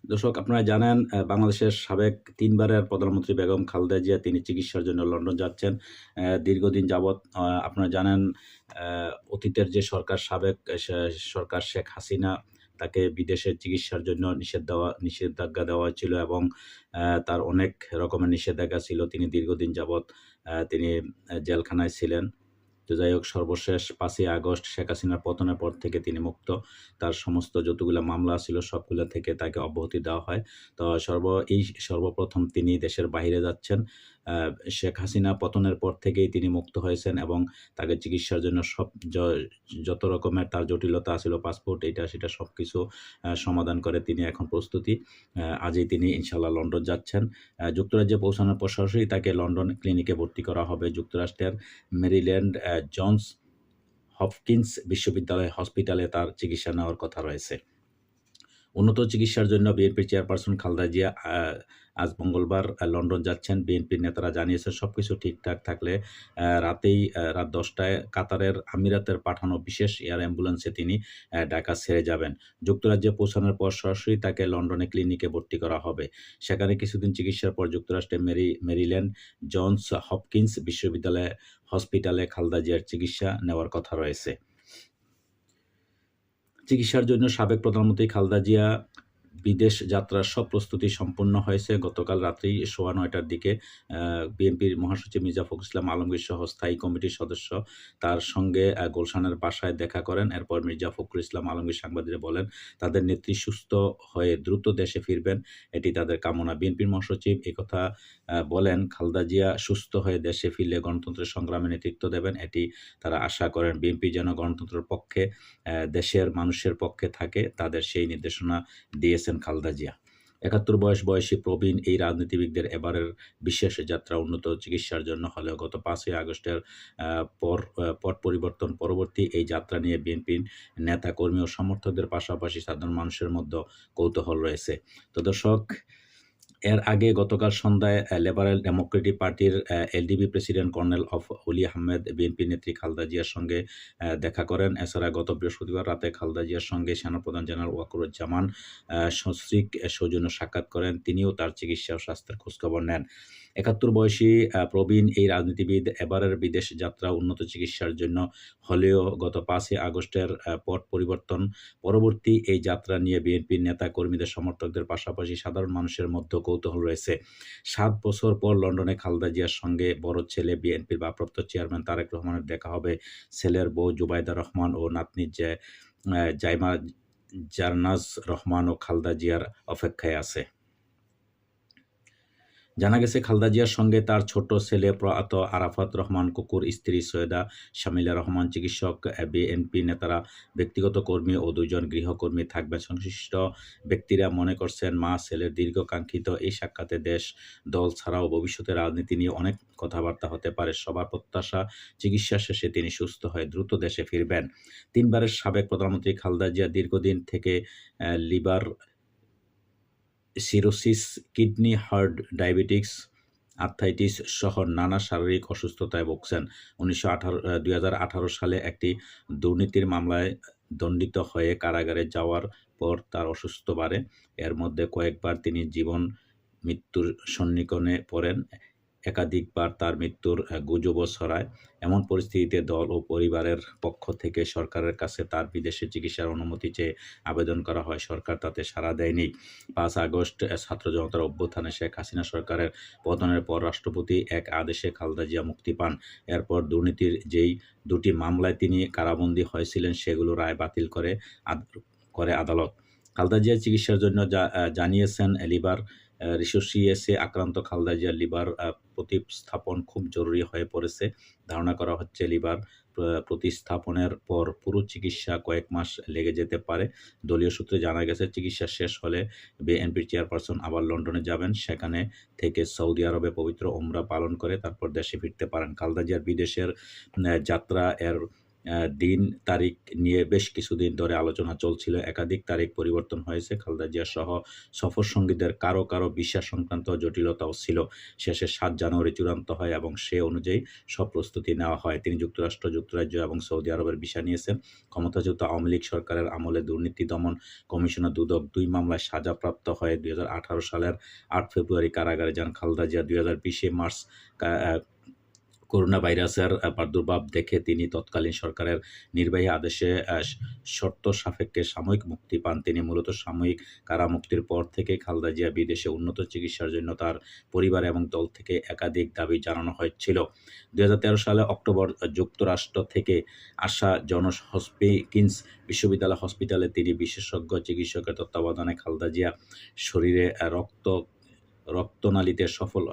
দর্শক, আপনারা জানেন বাংলাদেশের সাবেক ৩ বারের প্রধানমন্ত্রী বেগম খালেদা জিয়া তিনি চিকিৎসার জন্য লন্ডন যাচ্ছেন। দীর্ঘদিন যাবৎ আপনারা জানেন আ অতীতের যে সরকার সাবেক সরকার শেখ হাসিনা তাকে বিদেশে চিকিৎসার জন্য নিষেধাজ্ঞা দেওয়া হয়েছিল এবং তার অনেক রকমের নিষেধাজ্ঞা ছিল। তিনি দীর্ঘদিন যাবৎ তিনি জেলখানায় ছিলেন। তো যাই হোক, সর্বশেষ ৫ই আগস্ট শেখ হাসিনার পতনের পর থেকে তিনি মুক্ত। তার সমস্ত যতগুলা মামলা ছিল সবগুলা থেকে তাকে অব্যাহতি দেওয়া হয়। তো সর্বপ্রথম তিনি দেশের বাহিরে যাচ্ছেন। আ শেখ হাসিনা পতনের পর থেকেই তিনি মুক্ত হয়েছেন এবং তাকে চিকিৎসার জন্য যত রকমের তার জটিলতা ছিল, পাসপোর্ট এইটা সেটা সবকিছু সমাধান করে তিনি এখন প্রস্তুতি। আজই তিনি ইনশাআল্লাহ লন্ডন যাচ্ছেন। যুক্তরাজ্যে পৌঁছানোর পর সরাসরি তাকে লন্ডন ক্লিনিকে ভর্তি করা হবে। যুক্তরাষ্ট্রের মেরিল্যান্ড জনস হপকিন্স বিশ্ববিদ্যালয় হসপিটালে তার চিকিৎসা নেওয়ার কথা রয়েছে। উন্নত চিকিৎসার জন্য বিএনপির চেয়ারপারসন খালেদা জিয়া আজ মঙ্গলবার লন্ডন যাচ্ছেন। বিএনপির নেতারা জানিয়েছেন সবকিছু ঠিকঠাক থাকলে রাত ১০টায় কাতারের আমিরাতের পাঠানো বিশেষ এয়ার অ্যাম্বুলেন্সে তিনি ঢাকা ছেড়ে যাবেন। যুক্তরাজ্যে পৌঁছানোর পর সরাসরি তাকে লন্ডনে ক্লিনিকে ভর্তি করা হবে। সেখানে কিছুদিন চিকিৎসার পর যুক্তরাষ্ট্রের মেরিল্যান্ড জনস হপকিন্স বিশ্ববিদ্যালয় হসপিটালে খালেদা জিয়ার চিকিৎসা নেওয়ার কথা রয়েছে। চিকিৎসার জন্য সাবেক প্রধানমন্ত্রী খালেদা জিয়া বিদেশ যাত্রার সব প্রস্তুতি সম্পন্ন হয়েছে। গতকাল রাত্রেই ৯:১০টার দিকে বিএনপির মহাসচিব মির্জা ফখরুল ইসলাম আলমগীর সহ স্থায়ী কমিটির সদস্য তার সঙ্গে গুলশানের বাসায় দেখা করেন। এরপর মির্জা ফখরুল ইসলাম আলমগীর সাংবাদিকদের বলেন, তাদের নেত্রী সুস্থ হয়ে দ্রুত দেশে ফিরবেন, এটি তাদের কামনা। বিএনপির মহাসচিব একথা বলেন, খালেদা জিয়া সুস্থ হয়ে দেশে ফিরলে গণতন্ত্রের সংগ্রামে নেতৃত্ব দেবেন, এটি তারা আশা করেন। বিএনপি যেন গণতন্ত্রের পক্ষে, দেশের মানুষের পক্ষে থাকে, তাদের সেই নির্দেশনা দিয়েছেন খালেদা জিয়া। ৭১ বয়সী প্রবীণ এই রাজনীতিবিদদের এবারের বিশেষ যাত্রা উন্নত চিকিৎসার জন্য হলেও গত ৫ই আগস্টের পট পরিবর্তন পরবর্তী এই যাত্রা নিয়ে বিএনপির নেতা, কর্মী ও সমর্থকদের পাশাপাশি সাধারণ মানুষের মধ্যে কৌতূহল রয়েছে। তো দর্শক, এর আগে গতকাল সন্ধ্যায় লিবারেল ডেমোক্রেটিক পার্টির এলডিপি প্রেসিডেন্ট কর্নেল অলি আহমেদ বিএনপি নেত্রী খালেদা জিয়ার সঙ্গে দেখা করেন। এছাড়া গত বৃহস্পতিবার রাতে খালেদা জিয়ার সঙ্গে সেনাপ্রধান জেনারেল ওয়াকারুজ্জামান সস্ত্রীক সৌজন্য সাক্ষাৎ করেন। তিনিও তার চিকিৎসা ও স্বাস্থ্যের খোঁজখবর নেন। ৭১ বয়সী প্রবীণ এই রাজনীতিবিদ এবারের বিদেশ যাত্রা উন্নত চিকিৎসার জন্য হলেও গত ৫ই আগস্টের পট পরিবর্তন পরবর্তী এই যাত্রা নিয়ে বিএনপির নেতা, কর্মীদের, সমর্থকদের পাশাপাশি সাধারণ মানুষের মধ্যে কৌতূহল রয়েছে। ৭ বছর পর লন্ডনে খালেদা জিয়ার সঙ্গে বড় ছেলে বিএনপির ভারপ্রাপ্ত চেয়ারম্যান তারেক রহমানের দেখা হবে। ছেলের বউ জুবাইদা রহমান ও নাতনি জাইমা জারনাজ রহমানও খালেদা জিয়ার অপেক্ষায় আছে। জানা গেছে, খালেদা জিয়ার সঙ্গে তার ছোট ছেলে প্রয়াত আরাফাত রহমান কুকুর, স্ত্রী সৈয়দা শামিলা রহমান, চিকিৎসক, বিএনপি নেতারা, ব্যক্তিগত কর্মী ও ২ জন গৃহকর্মী থাকবেন। সংশ্লিষ্ট ব্যক্তিরা মনে করছেন, মা ছেলের দীর্ঘকাঙ্ক্ষিত এই সাক্ষাতে দেশ, দল ছাড়াও ভবিষ্যতের রাজনীতি নিয়ে অনেক কথাবার্তা হতে পারে। সবার প্রত্যাশা, চিকিৎসা শেষে তিনি সুস্থ হয়ে দ্রুত দেশে ফিরবেন। ৩ বারের সাবেক প্রধানমন্ত্রী খালেদা জিয়া দীর্ঘদিন থেকে liver cirrhosis, kidney, heart diabetes, arthritis সহ নানা শারীরিক অসুস্থতায় ভুগছেন। ২০১৮ সালে একটি দুর্নীতির মামলায় দণ্ডিত হয়ে কারাগারে যাওয়ার পর তার অসুস্থ বাড়ে। এর মধ্যে কয়েকবার তিনি মৃত্যুর সন্নিকটে পড়েন। একাধিকবার তার মৃত্যুর গুজবও ছড়ায়। এমন পরিস্থিতিতে দল ও পরিবারের পক্ষ থেকে সরকারের কাছে তার বিদেশে চিকিৎসার অনুমতি চেয়ে আবেদন করা হয়। সরকার তাতে সাড়া দেয়নি। ৫ আগস্ট ছাত্র জনতার অভ্যুত্থানে শেখ হাসিনা সরকারের পতনের পর রাষ্ট্রপতি এক আদেশে খালেদা জিয়া মুক্তি পান। এরপর দুর্নীতির যেই ২টি মামলায় তিনি কারাবন্দী হয়েছিলেন সেগুলো রায় বাতিল করে আদালত। খালেদা জিয়ার চিকিৎসার জন্য জানিয়েছেন, লিভার রিসোসিয়েসে আক্রান্ত খালেদা জিয়ার লিভার প্রতিস্থাপন খুব জরুরি হয়ে পড়েছে। ধারণা করা হচ্ছে, লিভার প্রতিস্থাপনের পর পুরো চিকিৎসা কয়েক মাস লেগে যেতে পারে। দলীয় সূত্রে জানা গেছে, চিকিৎসা শেষ হলে বিএনপির চেয়ারপারসন আবার লন্ডনে যাবেন। সেখানে থেকে সৌদি আরবে পবিত্র ওমরা পালন করে তারপর দেশে ফিরতে পারেন। খালেদা জিয়ার বিদেশের যাত্রা এর দিন তারিখ নিয়ে বেশ কিছুদিন ধরে আলোচনা চলছিল। একাধিক তারিখ পরিবর্তন হয়েছে। খালেদা জিয়া সহ সফরসঙ্গীদের কারো ভিসা সংক্রান্ত জটিলতাও ছিল। শেষে ৭ জানুয়ারি চূড়ান্ত হয় এবং সে অনুযায়ী সব প্রস্তুতি নেওয়া হয়। তিনি যুক্তরাষ্ট্র, যুক্তরাজ্য এবং সৌদি আরবের ভিসা নিয়েছেন। ক্ষমতাচ্যুত আওয়ামী লীগ সরকারের আমলে দুর্নীতি দমন কমিশনের দুদক ২ মামলায় সাজাপ্রাপ্ত হয়ে ২০১৮ সালের ৮ ফেব্রুয়ারি কারাগারে যান খালেদা জিয়া। ২০২০ মার্চ কা আ করোনা ভাইরাসের প্রাদুর্ভাব দেখে তিনি তৎকালীন সরকারের নির্বাহী আদেশে শর্ত সাপেক্ষে সাময়িক মুক্তি পান। তিনি মূলত সাময়িক কারামুক্তির পর থেকেই খালেদা জিয়া বিদেশে উন্নত চিকিৎসার জন্য তার পরিবার এবং দল থেকে একাধিক দাবি জানানো হয়েছিল। ২০১৩ সালে অক্টোবর যুক্তরাষ্ট্র থেকে আসা জনস হপকিন্স বিশ্ববিদ্যালয় হসপিটালে তিনি বিশেষজ্ঞ চিকিৎসকের তত্ত্বাবধানে খালেদা জিয়া শরীরে রক্তনালীতে সফল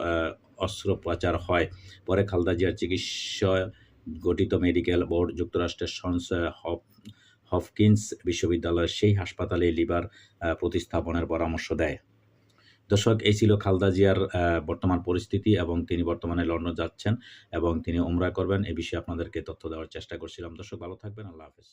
অস্ত্রোপচার হয়। পরে খালেদা জিয়ার চিকিৎসায় গঠিত মেডিকেল বোর্ড যুক্তরাষ্ট্রের হপকিন্স বিশ্ববিদ্যালয়ের সেই হাসপাতালে লিভার প্রতিস্থাপনের পরামর্শ দেয়। দর্শক, এই ছিল খালেদা জিয়ার বর্তমান পরিস্থিতি এবং তিনি বর্তমানে লন্ডন যাচ্ছেন এবং তিনি উমরা করবেন। এ বিষয়ে আপনাদেরকে তথ্য দেওয়ার চেষ্টা করছিলাম। দর্শক, ভালো থাকবেন। আল্লাহ হাফেজ।